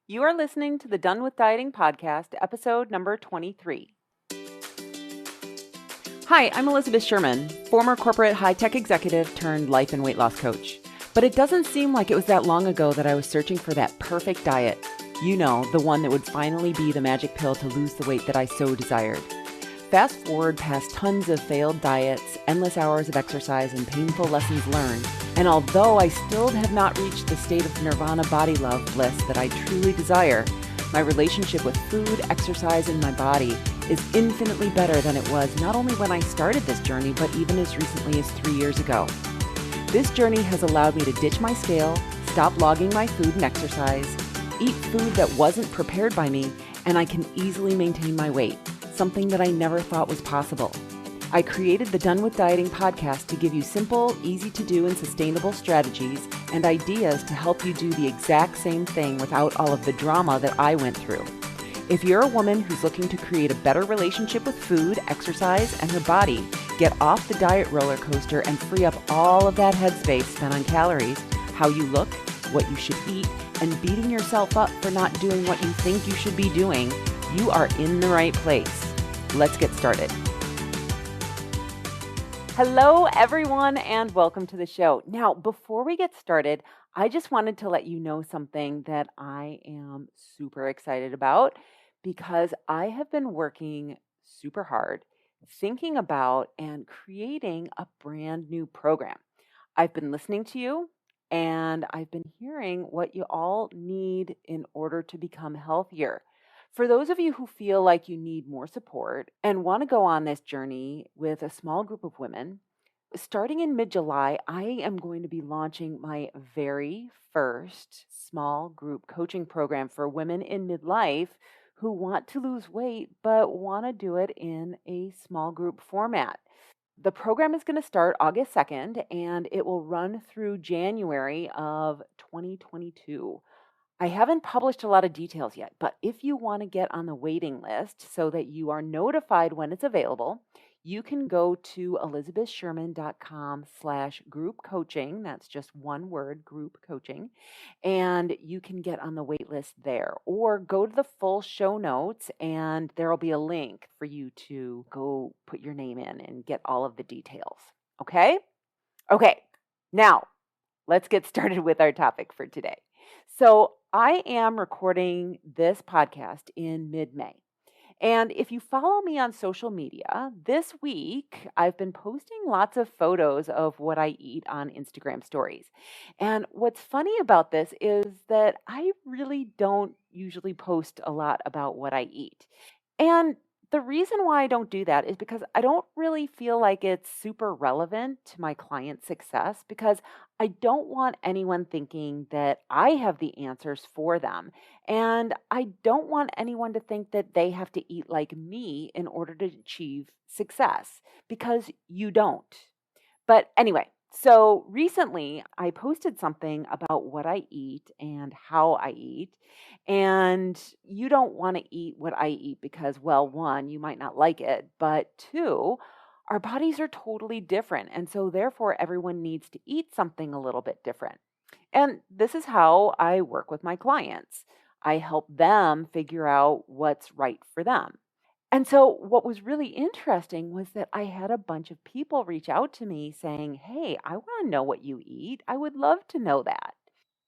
You are listening to the Done with Dieting podcast, episode number 23. Hi, I'm Elizabeth Sherman, former corporate high-tech executive turned life and weight loss coach. But it doesn't seem like it was that long ago that I was searching for that perfect diet. You know, the one that would finally be the magic pill to lose the weight that I so desired. Fast forward past tons of failed diets, endless hours of exercise, and painful lessons learned. And although I still have not reached the state of nirvana body love bliss that I truly desire, my relationship with food, exercise, and my body is infinitely better than it was not only when I started this journey, but even as recently as 3 years ago. This journey has allowed me to ditch my scale, stop logging my food and exercise, eat food that wasn't prepared by me, and I can easily maintain my weight, something that I never thought was possible. I created the Done with Dieting podcast to give you simple, easy to do, and sustainable strategies and ideas to help you do the exact same thing without all of the drama that I went through. If you're a woman who's looking to create a better relationship with food, exercise, and her body, get off the diet roller coaster and free up all of that headspace spent on calories, how you look, what you should eat, and beating yourself up for not doing what you think you should be doing, you are in the right place. Let's get started. Hello, everyone, and welcome to the show. Now, before we get started, I just wanted to let you know something that I am super excited about because I have been working super hard thinking about and creating a brand new program. I've been listening to you and I've been hearing what you all need in order to become healthier. For those of you who feel like you need more support and want to go on this journey with a small group of women, starting in mid-July, I am going to be launching my very first small group coaching program for women in midlife who want to lose weight but want to do it in a small group format. The program is going to start August 2nd and it will run through January of 2022. I haven't published a lot of details yet, but if you want to get on the waiting list so that you are notified when it's available, you can go to elizabethsherman.com/group coaching. That's just one word, group coaching. And you can get on the wait list there. Or go to the full show notes and there'll be a link for you to go put your name in and get all of the details. Okay? Okay. Now, let's get started with our topic for today. So I am recording this podcast in mid-May. And if you follow me on social media, this week I've been posting lots of photos of what I eat on Instagram stories. And what's funny about this is that I really don't usually post a lot about what I eat. And the reason why I don't do that is because I don't really feel like it's super relevant to my client success because I don't want anyone thinking that I have the answers for them. And I don't want anyone to think that they have to eat like me in order to achieve success because you don't. But anyway, so recently I posted something about what I eat and how I eat. And you don't want to eat what I eat because, well, one, you might not like it, but two, our bodies are totally different. And so therefore, everyone needs to eat something a little bit different. And this is how I work with my clients. I help them figure out what's right for them. And so what was really interesting was that I had a bunch of people reach out to me saying, "Hey, I want to know what you eat. I would love to know that."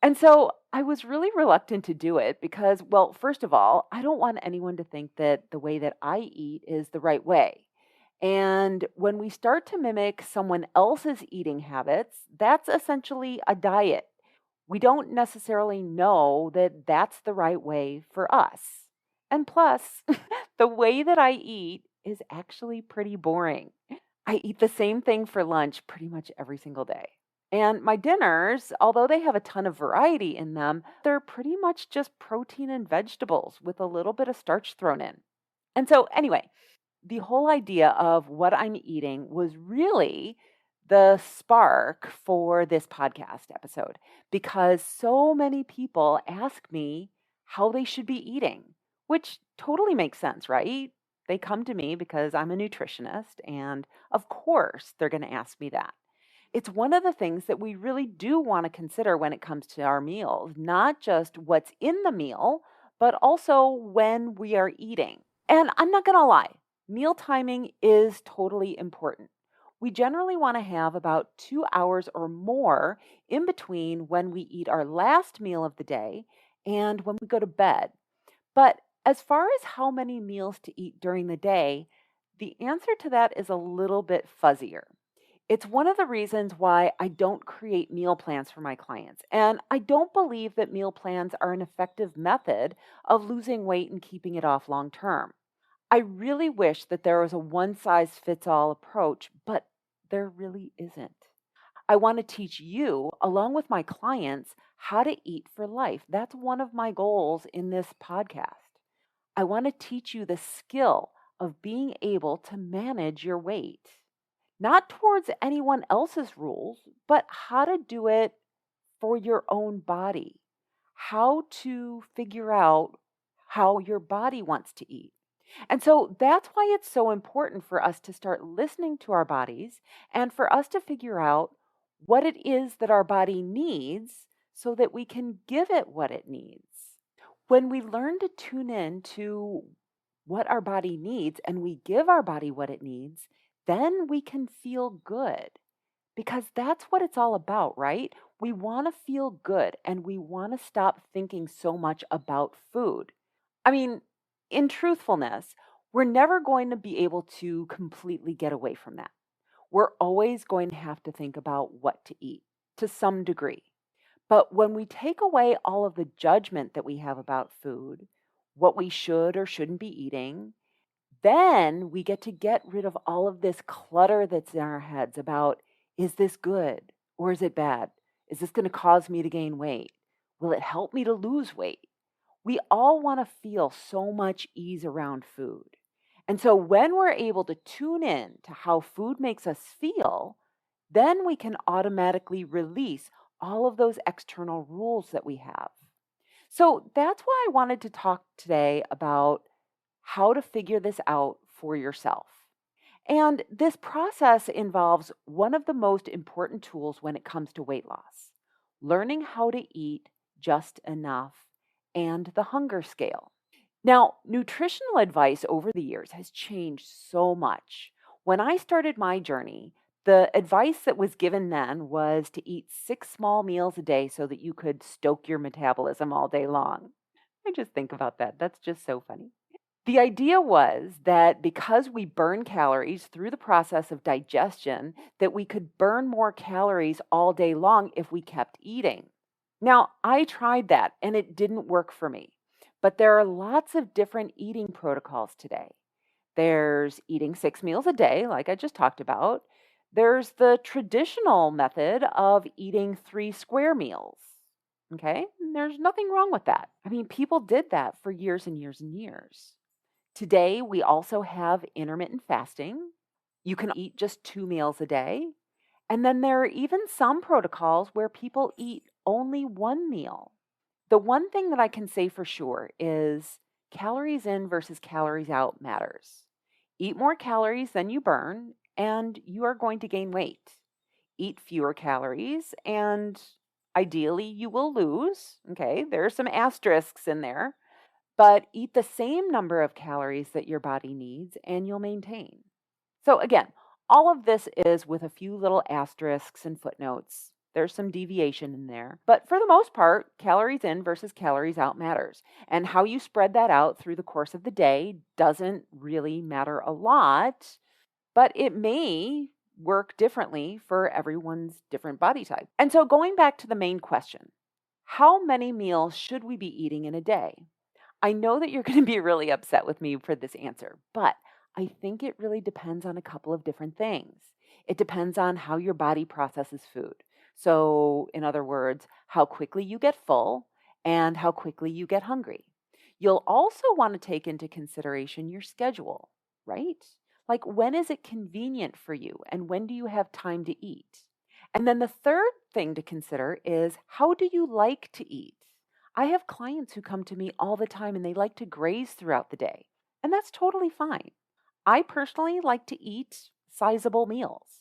And so I was really reluctant to do it because, well, first of all, I don't want anyone to think that the way that I eat is the right way. And when we start to mimic someone else's eating habits, that's essentially a diet. We don't necessarily know that that's the right way for us. And plus, the way that I eat is actually pretty boring. I eat the same thing for lunch pretty much every single day. And my dinners, although they have a ton of variety in them, they're pretty much just protein and vegetables with a little bit of starch thrown in. And so, anyway, the whole idea of what I'm eating was really the spark for this podcast episode because so many people ask me how they should be eating, which totally makes sense, right? They come to me because I'm a nutritionist, and of course, they're going to ask me that. It's one of the things that we really do want to consider when it comes to our meals, not just what's in the meal, but also when we are eating. And I'm not going to lie, meal timing is totally important. We generally want to have about 2 hours or more in between when we eat our last meal of the day and when we go to bed. But as far as how many meals to eat during the day, the answer to that is a little bit fuzzier. It's one of the reasons why I don't create meal plans for my clients. And I don't believe that meal plans are an effective method of losing weight and keeping it off long term. I really wish that there was a one size fits all approach, but there really isn't. I want to teach you, along with my clients, how to eat for life. That's one of my goals in this podcast. I want to teach you the skill of being able to manage your weight, not towards anyone else's rules, but how to do it for your own body, how to figure out how your body wants to eat. And so that's why it's so important for us to start listening to our bodies and for us to figure out what it is that our body needs so that we can give it what it needs. When we learn to tune in to what our body needs and we give our body what it needs, then we can feel good because that's what it's all about, right? We want to feel good and we want to stop thinking so much about food. I mean, in truthfulness, we're never going to be able to completely get away from that. We're always going to have to think about what to eat to some degree. But when we take away all of the judgment that we have about food, what we should or shouldn't be eating, then we get rid of all of this clutter that's in our heads about, is this good or is it bad? Is this going to cause me to gain weight? Will it help me to lose weight? We all want to feel so much ease around food. And so when we're able to tune in to how food makes us feel, then we can automatically release all of those external rules that we have. So that's why I wanted to talk today about how to figure this out for yourself. And this process involves one of the most important tools when it comes to weight loss: learning how to eat just enough and the hunger scale. Now, nutritional advice over the years has changed so much. When I started my journey, the advice that was given then was to eat 6 small meals a day so that you could stoke your metabolism all day long. I just think about that. That's just so funny. The idea was that because we burn calories through the process of digestion, that we could burn more calories all day long if we kept eating. Now, I tried that and it didn't work for me. But there are lots of different eating protocols today. There's eating 6 meals a day, like I just talked about. There's the traditional method of eating 3 square meals. Okay, and there's nothing wrong with that. I mean, people did that for years and years and years. Today, we also have intermittent fasting. You can eat just 2 meals a day. And then there are even some protocols where people eat only 1 meal. The one thing that I can say for sure is calories in versus calories out matters. Eat more calories than you burn, and you are going to gain weight. Eat fewer calories, and ideally, you will lose. Okay, there are some asterisks in there, but eat the same number of calories that your body needs, and you'll maintain. So, again, all of this is with a few little asterisks and footnotes. There's some deviation in there. But for the most part, calories in versus calories out matters. And how you spread that out through the course of the day doesn't really matter a lot, but it may work differently for everyone's different body type. And so going back to the main question, how many meals should we be eating in a day? I know that you're going to be really upset with me for this answer, but I think it really depends on a couple of different things. It depends on how your body processes food. So, in other words, how quickly you get full and how quickly you get hungry. You'll also want to take into consideration your schedule, right? Like, when is it convenient for you and when do you have time to eat? And then the third thing to consider is, how do you like to eat? I have clients who come to me all the time and they like to graze throughout the day, and that's totally fine. I personally like to eat sizable meals.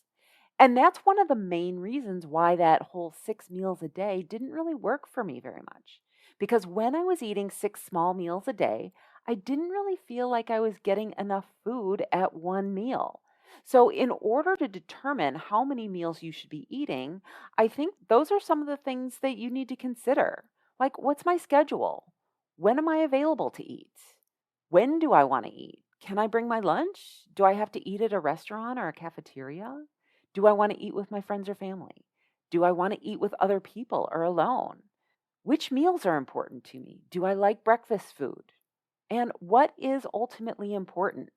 And that's one of the main reasons why that whole 6 meals a day didn't really work for me very much. Because when I was eating 6 small meals a day, I didn't really feel like I was getting enough food at one meal. So, in order to determine how many meals you should be eating, I think those are some of the things that you need to consider. Like, what's my schedule? When am I available to eat? When do I want to eat? Can I bring my lunch? Do I have to eat at a restaurant or a cafeteria? Do I want to eat with my friends or family? Do I want to eat with other people or alone? Which meals are important to me? Do I like breakfast food? And what is ultimately important?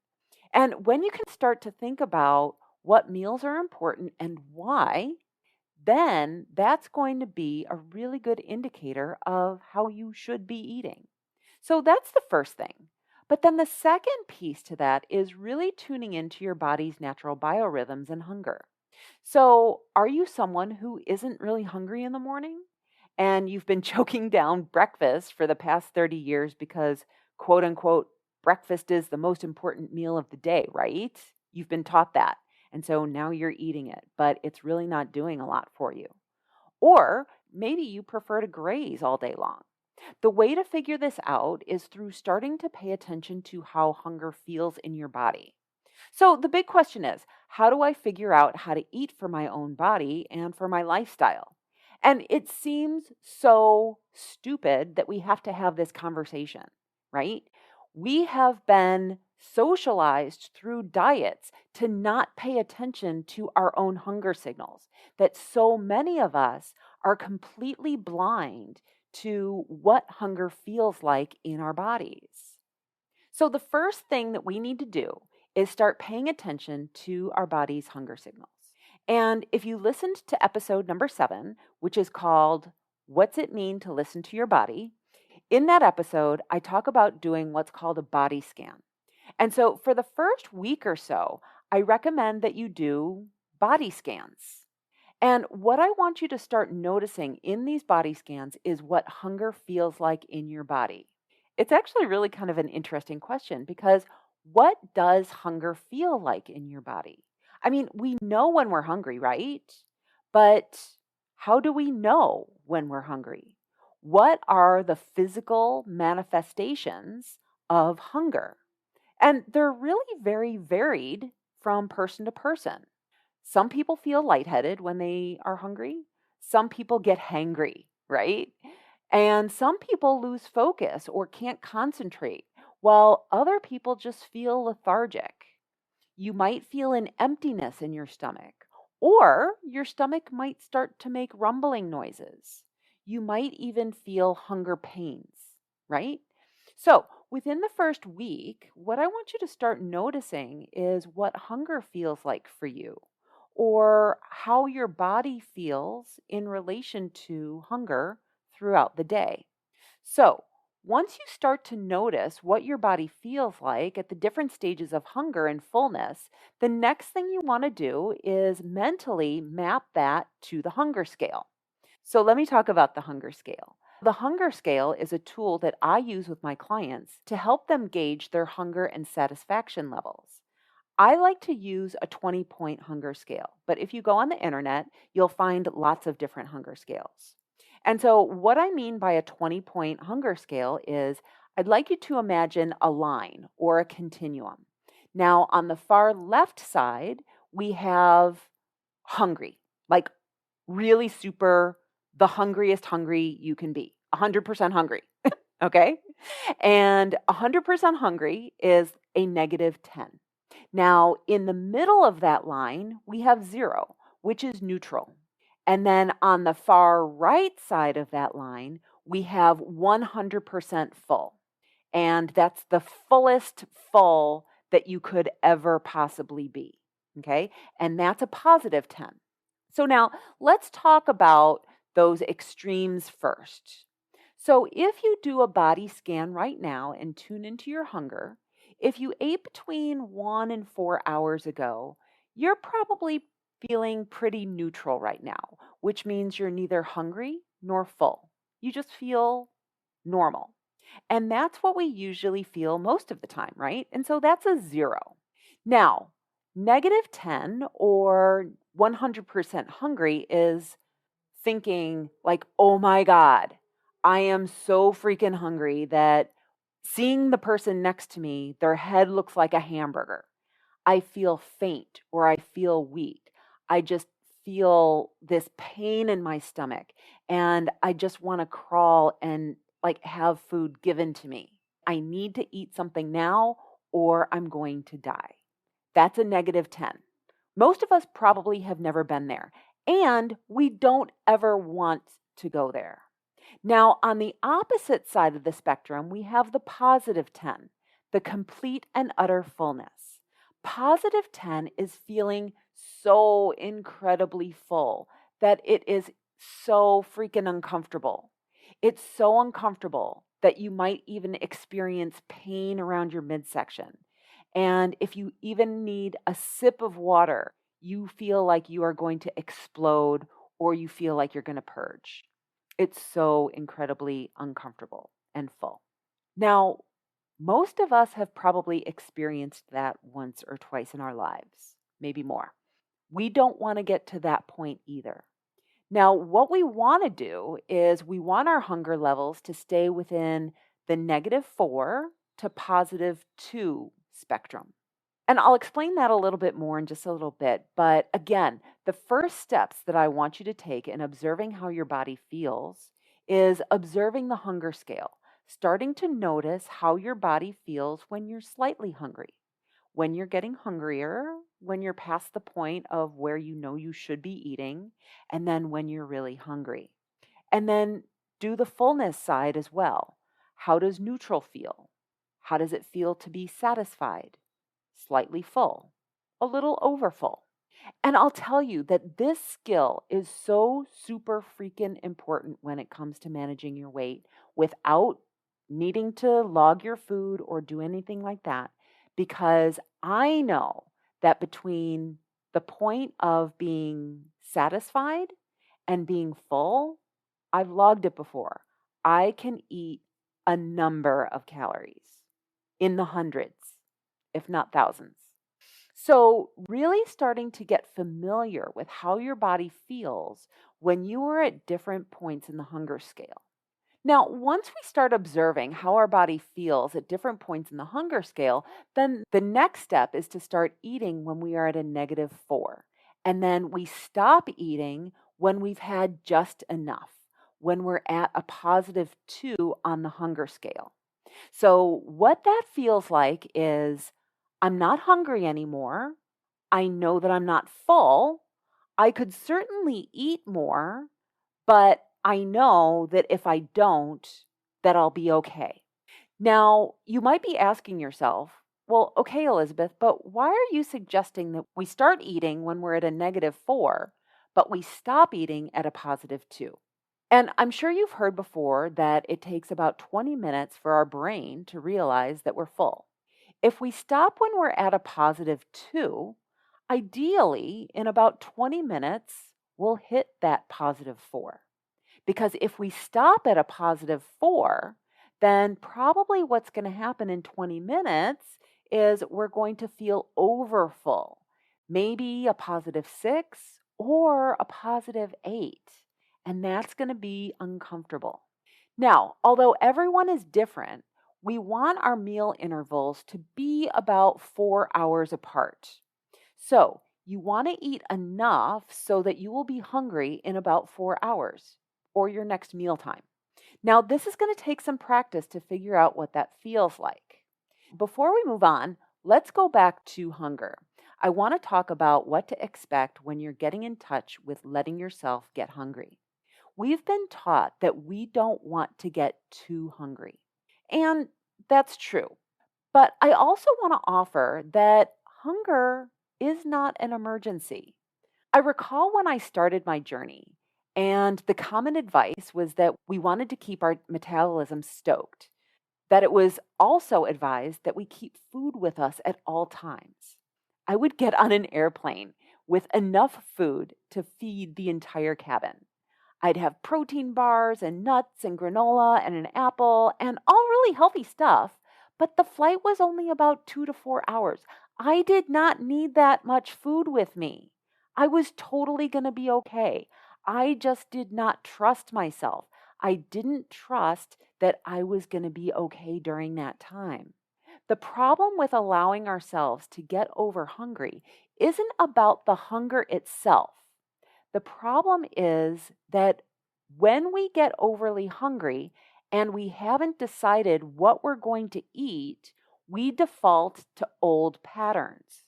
And when you can start to think about what meals are important and why, then that's going to be a really good indicator of how you should be eating. So that's the first thing. But then the second piece to that is really tuning into your body's natural biorhythms and hunger. So, are you someone who isn't really hungry in the morning and you've been choking down breakfast for the past 30 years because, quote unquote, breakfast is the most important meal of the day, right? You've been taught that. And so now you're eating it, but it's really not doing a lot for you. Or maybe you prefer to graze all day long. The way to figure this out is through starting to pay attention to how hunger feels in your body. So the big question is, how do I figure out how to eat for my own body and for my lifestyle? And it seems so stupid that we have to have this conversation, right? We have been socialized through diets to not pay attention to our own hunger signals, that so many of us are completely blind to what hunger feels like in our bodies. So, the first thing that we need to do is start paying attention to our body's hunger signals. And if you listened to episode number 7, which is called What's It Mean to Listen to Your Body? In that episode, I talk about doing what's called a body scan. And so, for the first week or so, I recommend that you do body scans. And what I want you to start noticing in these body scans is what hunger feels like in your body. It's actually really kind of an interesting question because what does hunger feel like in your body? I mean, we know when we're hungry, right? But how do we know when we're hungry? What are the physical manifestations of hunger? And they're really very varied from person to person. Some people feel lightheaded when they are hungry. Some people get hangry, right? And some people lose focus or can't concentrate, while other people just feel lethargic. You might feel an emptiness in your stomach, or your stomach might start to make rumbling noises. You might even feel hunger pains, right? So, within the first week, what I want you to start noticing is what hunger feels like for you, or how your body feels in relation to hunger throughout the day. So, once you start to notice what your body feels like at the different stages of hunger and fullness, the next thing you want to do is mentally map that to the hunger scale. So, let me talk about the hunger scale. The hunger scale is a tool that I use with my clients to help them gauge their hunger and satisfaction levels. I like to use a 20-point hunger scale, but if you go on the internet, you'll find lots of different hunger scales. And so, what I mean by a 20-point hunger scale is I'd like you to imagine a line or a continuum. Now, on the far left side, we have hungry, like really super, the hungriest hungry you can be, 100% hungry. Okay. And 100% hungry is a -10. Now, in the middle of that line, we have 0, which is neutral. And then on the far right side of that line, we have 100% full. And that's the fullest full that you could ever possibly be. Okay. And that's a +10. So now let's talk about those extremes first. So if you do a body scan right now and tune into your hunger, if you ate between 1 and 4 hours ago, you're probably feeling pretty neutral right now, which means you're neither hungry nor full. You just feel normal. And that's what we usually feel most of the time, right? And so that's a 0. Now, -10 or 100% hungry is thinking like, oh my God, I am so freaking hungry that seeing the person next to me, their head looks like a hamburger. I feel faint or I feel weak. I just feel this pain in my stomach and I just want to crawl and like have food given to me. I need to eat something now or I'm going to die. That's a -10. Most of us probably have never been there, and we don't ever want to go there. Now, on the opposite side of the spectrum, we have the +10, the complete and utter fullness. +10 is feeling so incredibly full that it is so freaking uncomfortable. It's so uncomfortable that you might even experience pain around your midsection. And if you even need a sip of water, you feel like you are going to explode or you feel like you're going to purge. It's so incredibly uncomfortable and full. Now, most of us have probably experienced that once or twice in our lives, maybe more. We don't want to get to that point either. Now, what we want to do is we want our hunger levels to stay within the -4 to +2 spectrum. And I'll explain that a little bit more in just a little bit. But again, the first steps that I want you to take in observing how your body feels is observing the hunger scale, starting to notice how your body feels when you're slightly hungry, when you're getting hungrier, when you're past the point of where you know you should be eating, and then when you're really hungry. And then do the fullness side as well. How does neutral feel? How does it feel to be satisfied? Slightly full, a little overfull. And I'll tell you that this skill is so super freaking important when it comes to managing your weight without needing to log your food or do anything like that, because I know that between the point of being satisfied and being full, I've logged it before. I can eat a number of calories in the hundreds, if not thousands. So, really starting to get familiar with how your body feels when you are at different points in the hunger scale. Now, once we start observing how our body feels at different points in the hunger scale, then the next step is to start eating when we are at a -4. And then we stop eating when we've had just enough, when we're at a +2 on the hunger scale. So, what that feels like is I'm not hungry anymore. I know that I'm not full. I could certainly eat more, but I know that if I don't, that I'll be okay. Now, you might be asking yourself, well, okay, Elizabeth, but why are you suggesting that we start eating when we're at a -4, but we stop eating at a +2? And I'm sure you've heard before that it takes about 20 minutes for our brain to realize that we're full. If we stop when we're at a +2, ideally in about 20 minutes, we'll hit that +4. Because if we stop at a +4, then probably what's going to happen in 20 minutes is we're going to feel overfull, maybe a +6 or a +8. And that's going to be uncomfortable. Now, although everyone is different, we want our meal intervals to be about 4 hours apart. So, you want to eat enough so that you will be hungry in about 4 hours or your next mealtime. Now, this is going to take some practice to figure out what that feels like. Before we move on, let's go back to hunger. I want to talk about what to expect when you're getting in touch with letting yourself get hungry. We've been taught that we don't want to get too hungry. And that's true. But I also want to offer that hunger is not an emergency. I recall when I started my journey, and the common advice was that we wanted to keep our metabolism stoked, that it was also advised that we keep food with us at all times. I would get on an airplane with enough food to feed the entire cabin. I'd have protein bars and nuts and granola and an apple and all really healthy stuff, but the flight was only about 2 to 4 hours. I did not need that much food with me. I was totally going to be okay. I just did not trust myself. I didn't trust that I was going to be okay during that time. The problem with allowing ourselves to get over hungry isn't about the hunger itself. The problem is that when we get overly hungry and we haven't decided what we're going to eat, we default to old patterns.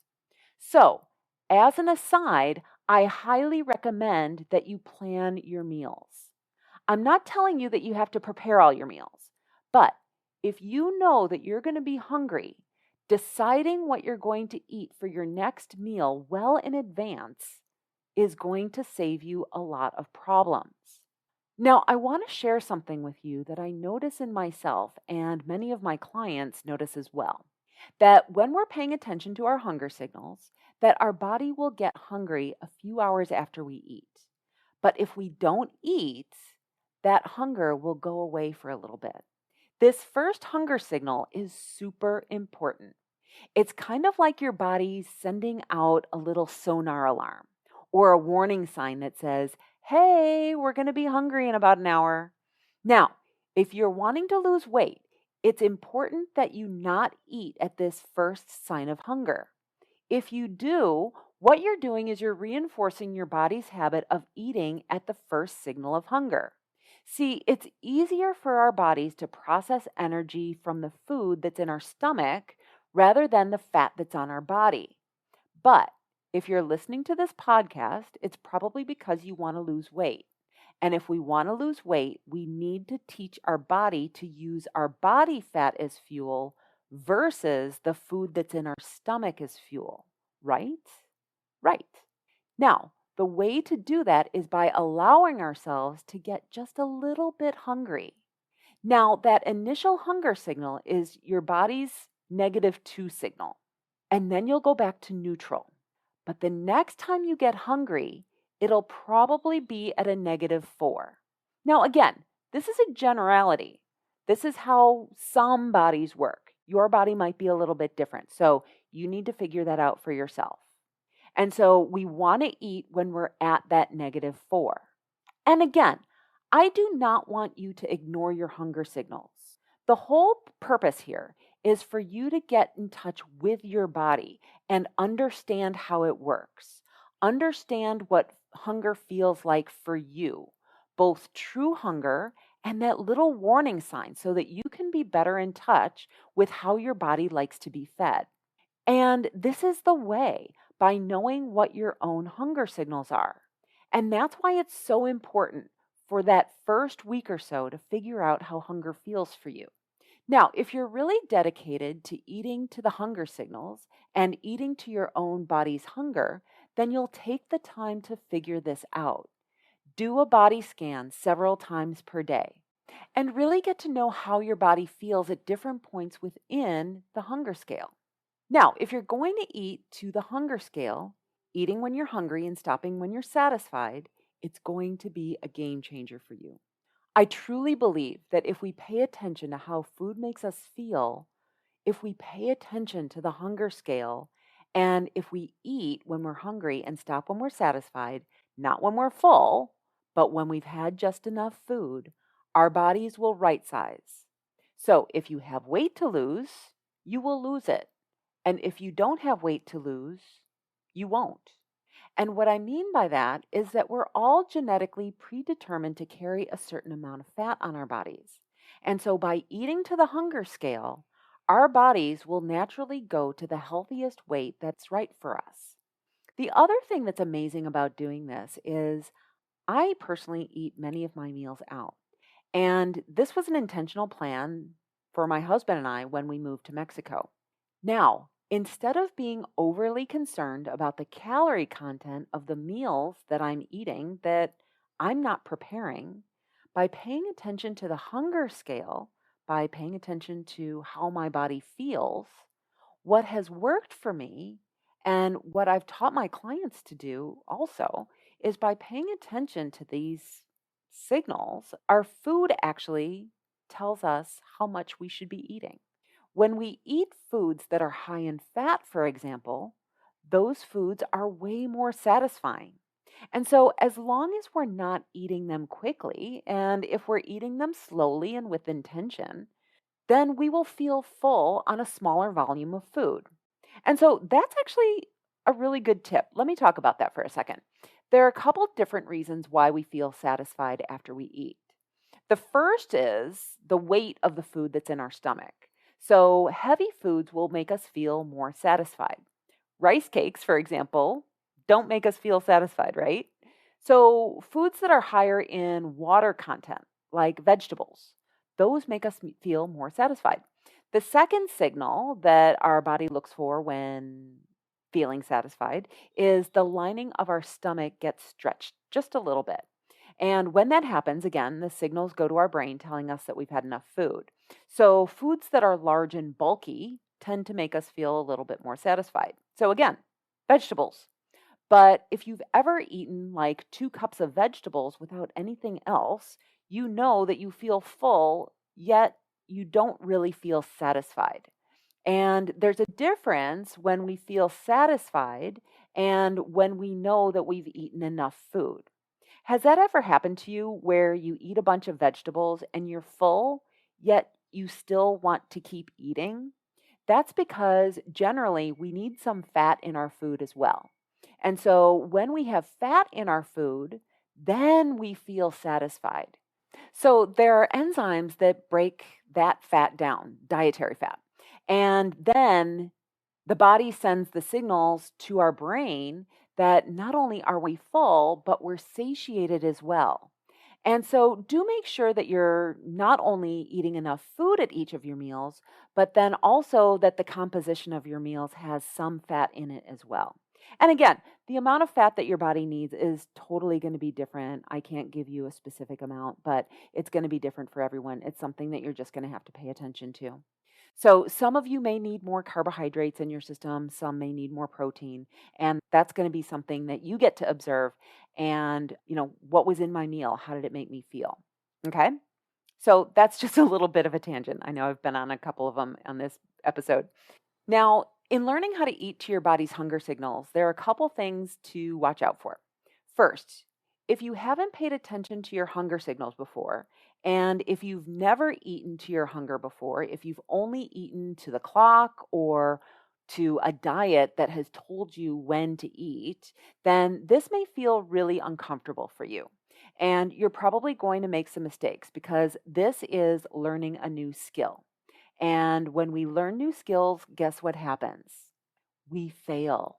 So, as an aside, I highly recommend that you plan your meals. I'm not telling you that you have to prepare all your meals, but if you know that you're going to be hungry, deciding what you're going to eat for your next meal well in advance is going to save you a lot of problems. Now, I want to share something with you that I notice in myself and many of my clients notice as well. That when we're paying attention to our hunger signals, that our body will get hungry a few hours after we eat. But if we don't eat, that hunger will go away for a little bit. This first hunger signal is super important. It's kind of like your body sending out a little sonar alarm or a warning sign that says, hey, we're going to be hungry in about an hour. Now, if you're wanting to lose weight, it's important that you not eat at this first sign of hunger. If you do, what you're doing is you're reinforcing your body's habit of eating at the first signal of hunger. See, it's easier for our bodies to process energy from the food that's in our stomach rather than the fat that's on our body. But if you're listening to this podcast, it's probably because you want to lose weight. And if we want to lose weight, we need to teach our body to use our body fat as fuel versus the food that's in our stomach as fuel, right? Right. Now, the way to do that is by allowing ourselves to get just a little bit hungry. Now, that initial hunger signal is your body's -2 signal, and then you'll go back to neutral. But the next time you get hungry, it'll probably be at a -4. Now, again, this is a generality. This is how some bodies work. Your body might be a little bit different, so you need to figure that out for yourself. And so we want to eat when we're at that -4. And again, I do not want you to ignore your hunger signals. The whole purpose here is for you to get in touch with your body and understand how it works. Understand what hunger feels like for you, both true hunger and that little warning sign, so that you can be better in touch with how your body likes to be fed. And this is the way, by knowing what your own hunger signals are. And that's why it's so important for that first week or so to figure out how hunger feels for you. Now, if you're really dedicated to eating to the hunger signals and eating to your own body's hunger, then you'll take the time to figure this out. Do a body scan several times per day and really get to know how your body feels at different points within the hunger scale. Now, if you're going to eat to the hunger scale, eating when you're hungry and stopping when you're satisfied, it's going to be a game changer for you. I truly believe that if we pay attention to how food makes us feel, if we pay attention to the hunger scale, and if we eat when we're hungry and stop when we're satisfied, not when we're full, but when we've had just enough food, our bodies will right size. So if you have weight to lose, you will lose it. And if you don't have weight to lose, you won't. And what I mean by that is that we're all genetically predetermined to carry a certain amount of fat on our bodies. And so by eating to the hunger scale, our bodies will naturally go to the healthiest weight that's right for us. The other thing that's amazing about doing this is I personally eat many of my meals out. And this was an intentional plan for my husband and I when we moved to Mexico. Now, instead of being overly concerned about the calorie content of the meals that I'm eating that I'm not preparing, by paying attention to the hunger scale, by paying attention to how my body feels, what has worked for me and what I've taught my clients to do also is by paying attention to these signals, our food actually tells us how much we should be eating. When we eat foods that are high in fat, for example, those foods are way more satisfying. And so, as long as we're not eating them quickly, and if we're eating them slowly and with intention, then we will feel full on a smaller volume of food. And so that's actually a really good tip. Let me talk about that for a second. There are a couple different reasons why we feel satisfied after we eat. The first is the weight of the food that's in our stomach. So, heavy foods will make us feel more satisfied. Rice cakes, for example, don't make us feel satisfied, right? So, foods that are higher in water content, like vegetables, those make us feel more satisfied. The second signal that our body looks for when feeling satisfied is the lining of our stomach gets stretched just a little bit. And when that happens, again, the signals go to our brain telling us that we've had enough food. So, foods that are large and bulky tend to make us feel a little bit more satisfied. So, again, vegetables. But if you've ever eaten like 2 cups of vegetables without anything else, you know that you feel full, yet you don't really feel satisfied. And there's a difference when we feel satisfied and when we know that we've eaten enough food. Has that ever happened to you where you eat a bunch of vegetables and you're full, yet you still want to keep eating? That's because generally we need some fat in our food as well. And so when we have fat in our food, then we feel satisfied. So there are enzymes that break that fat down, dietary fat. And then the body sends the signals to our brain that not only are we full, but we're satiated as well. And so do make sure that you're not only eating enough food at each of your meals, but then also that the composition of your meals has some fat in it as well. And again, the amount of fat that your body needs is totally going to be different. I can't give you a specific amount, but it's going to be different for everyone. It's something that you're just going to have to pay attention to. So, some of you may need more carbohydrates in your system, some may need more protein, and that's going to be something that you get to observe. And, what was in my meal? How did it make me feel? Okay. So, that's just a little bit of a tangent. I know I've been on a couple of them on this episode. Now, in learning how to eat to your body's hunger signals, there are a couple things to watch out for. First, if you haven't paid attention to your hunger signals before, and if you've never eaten to your hunger before, if you've only eaten to the clock or to a diet that has told you when to eat, then this may feel really uncomfortable for you. And you're probably going to make some mistakes because this is learning a new skill. And when we learn new skills, guess what happens? We fail.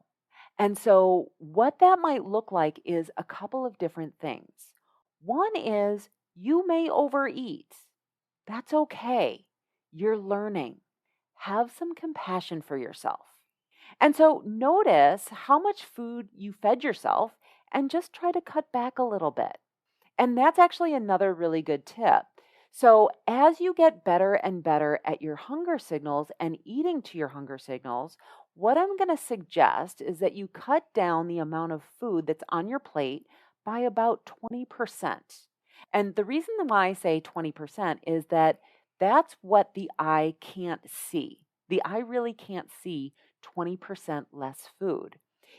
And so, what that might look like is a couple of different things. One is you may overeat. That's okay. You're learning. Have some compassion for yourself. And so, notice how much food you fed yourself and just try to cut back a little bit. And that's actually another really good tip. So, as you get better and better at your hunger signals and eating to your hunger signals, what I'm going to suggest is that you cut down the amount of food that's on your plate by about 20%. And the reason why I say 20% is that that's what the eye can't see. The eye really can't see 20% less food.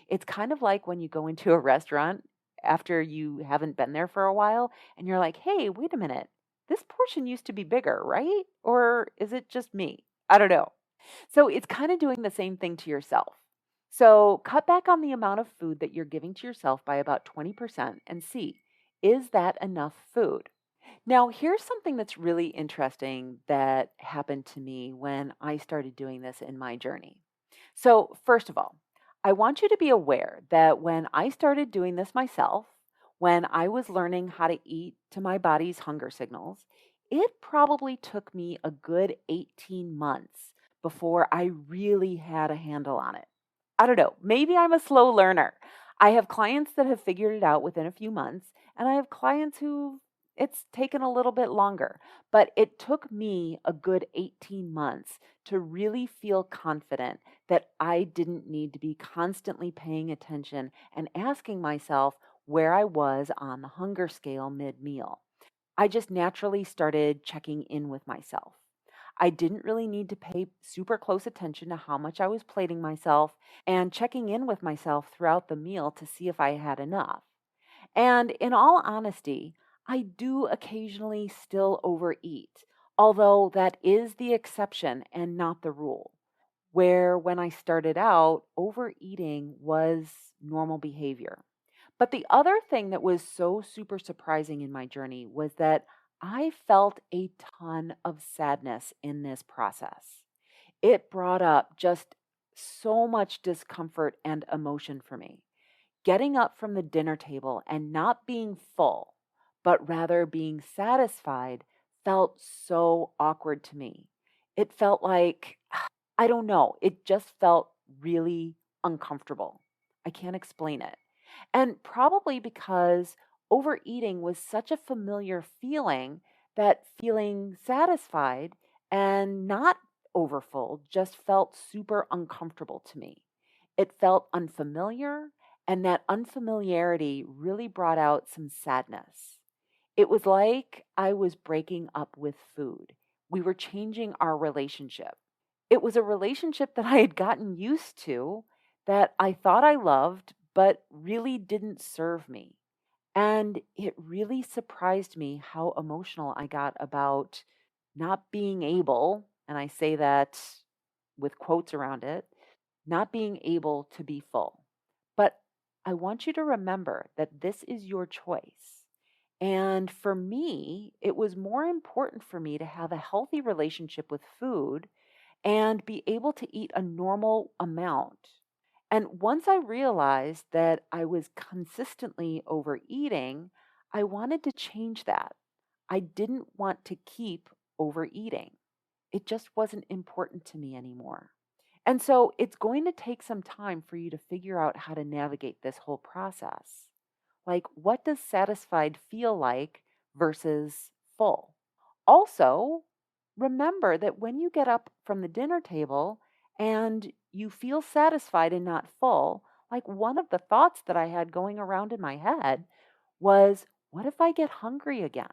It's kind of like when you go into a restaurant after you haven't been there for a while and you're like, hey, wait a minute. This portion used to be bigger, right? Or is it just me? I don't know. So it's kind of doing the same thing to yourself. So cut back on the amount of food that you're giving to yourself by about 20% and see, is that enough food? Now, here's something that's really interesting that happened to me when I started doing this in my journey. So, first of all, I want you to be aware that when I started doing this myself, when I was learning how to eat to my body's hunger signals, it probably took me a good 18 months before I really had a handle on it. I don't know, maybe I'm a slow learner. I have clients that have figured it out within a few months, and I have clients who it's taken a little bit longer, but it took me a good 18 months to really feel confident that I didn't need to be constantly paying attention and asking myself where I was on the hunger scale mid meal. I just naturally started checking in with myself. I didn't really need to pay super close attention to how much I was plating myself and checking in with myself throughout the meal to see if I had enough. And in all honesty, I do occasionally still overeat, although that is the exception and not the rule. Where when I started out, overeating was normal behavior. But the other thing that was so super surprising in my journey was that I felt a ton of sadness in this process. It brought up just so much discomfort and emotion for me. Getting up from the dinner table and not being full, but rather being satisfied, felt so awkward to me. It felt like, I don't know, it just felt really uncomfortable. I can't explain it. And probably because overeating was such a familiar feeling that feeling satisfied and not overfull just felt super uncomfortable to me. It felt unfamiliar, and that unfamiliarity really brought out some sadness. It was like I was breaking up with food. We were changing our relationship. It was a relationship that I had gotten used to, that I thought I loved, but really didn't serve me. And it really surprised me how emotional I got about not being able, and I say that with quotes around it, not being able to be full. But I want you to remember that this is your choice. And for me, it was more important for me to have a healthy relationship with food and be able to eat a normal amount. And once I realized that I was consistently overeating, I wanted to change that. I didn't want to keep overeating. It just wasn't important to me anymore. And so it's going to take some time for you to figure out how to navigate this whole process. Like, what does satisfied feel like versus full? Also, remember that when you get up from the dinner table and you feel satisfied and not full, like one of the thoughts that I had going around in my head was, what if I get hungry again?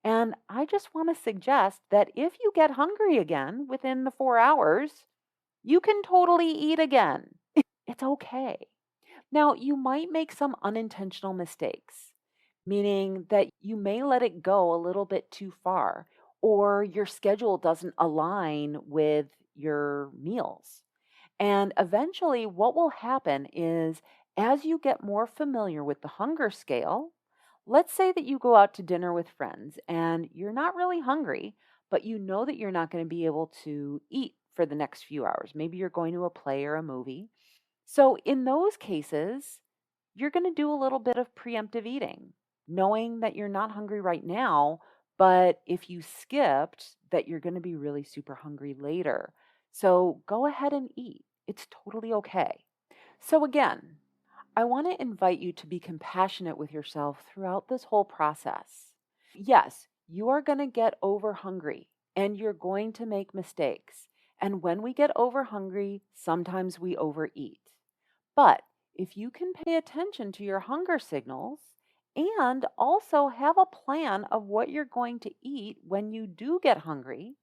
And I just want to suggest that if you get hungry again within the 4 hours, you can totally eat again. It's okay. Now, you might make some unintentional mistakes, meaning that you may let it go a little bit too far, or your schedule doesn't align with your meals. And eventually, what will happen is as you get more familiar with the hunger scale, let's say that you go out to dinner with friends and you're not really hungry, but you know that you're not going to be able to eat for the next few hours. Maybe you're going to a play or a movie. So, in those cases, you're going to do a little bit of preemptive eating, knowing that you're not hungry right now, but if you skipped, that you're going to be really super hungry later. So, go ahead and eat. It's totally okay. So, again, I want to invite you to be compassionate with yourself throughout this whole process. Yes, you are going to get over hungry and you're going to make mistakes. And when we get over hungry, sometimes we overeat. But if you can pay attention to your hunger signals and also have a plan of what you're going to eat when you do get hungry,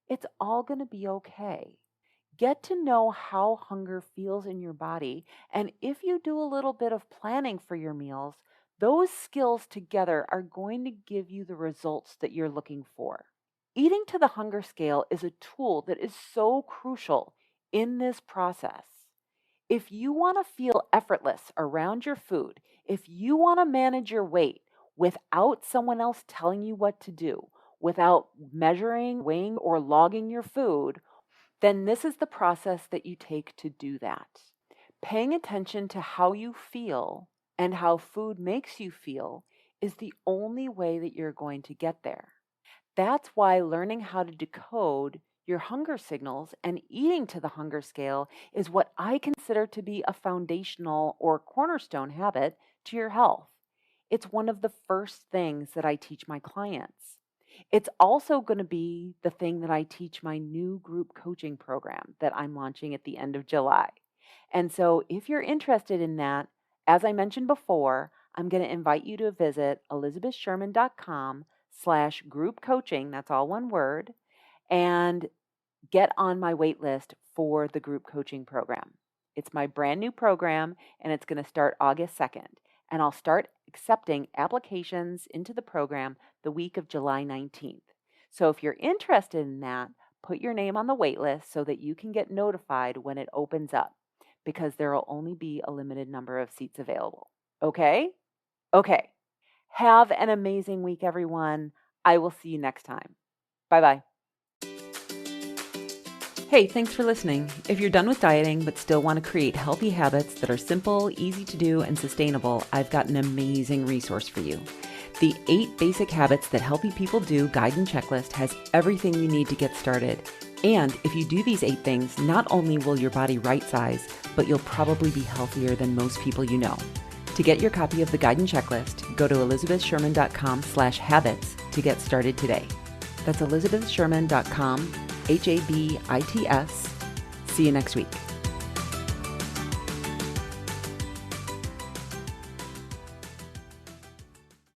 it's all going to be okay. Get to know how hunger feels in your body. And if you do a little bit of planning for your meals, those skills together are going to give you the results that you're looking for. Eating to the hunger scale is a tool that is so crucial in this process. If you want to feel effortless around your food, if you want to manage your weight without someone else telling you what to do, without measuring, weighing, or logging your food, then this is the process that you take to do that. Paying attention to how you feel and how food makes you feel is the only way that you're going to get there. That's why learning how to decode your hunger signals and eating to the hunger scale is what I consider to be a foundational or cornerstone habit to your health. It's one of the first things that I teach my clients. It's also going to be the thing that I teach my new group coaching program that I'm launching at the end of July. And so if you're interested in that, as I mentioned before, I'm going to invite you to visit elizabethsherman.com/group coaching. That's all one word. and get on my wait list for the group coaching program. It's my brand new program, and it's going to start August 2nd. And I'll start accepting applications into the program the week of July 19th. So if you're interested in that, put your name on the wait list so that you can get notified when it opens up, because there will only be a limited number of seats available. Okay? Okay. Have an amazing week, everyone. I will see you next time. Bye-bye. Hey, thanks for listening. If you're done with dieting but still want to create healthy habits that are simple, easy to do, and sustainable, I've got an amazing resource for you. The 8 Basic Habits That Healthy People Do guide and checklist has everything you need to get started. And if you do these 8 things, not only will your body right size, but you'll probably be healthier than most people you know. To get your copy of the guide and checklist, go to elizabethsherman.com/habits to get started today. That's elizabethsherman.com, HABITS. See you next week.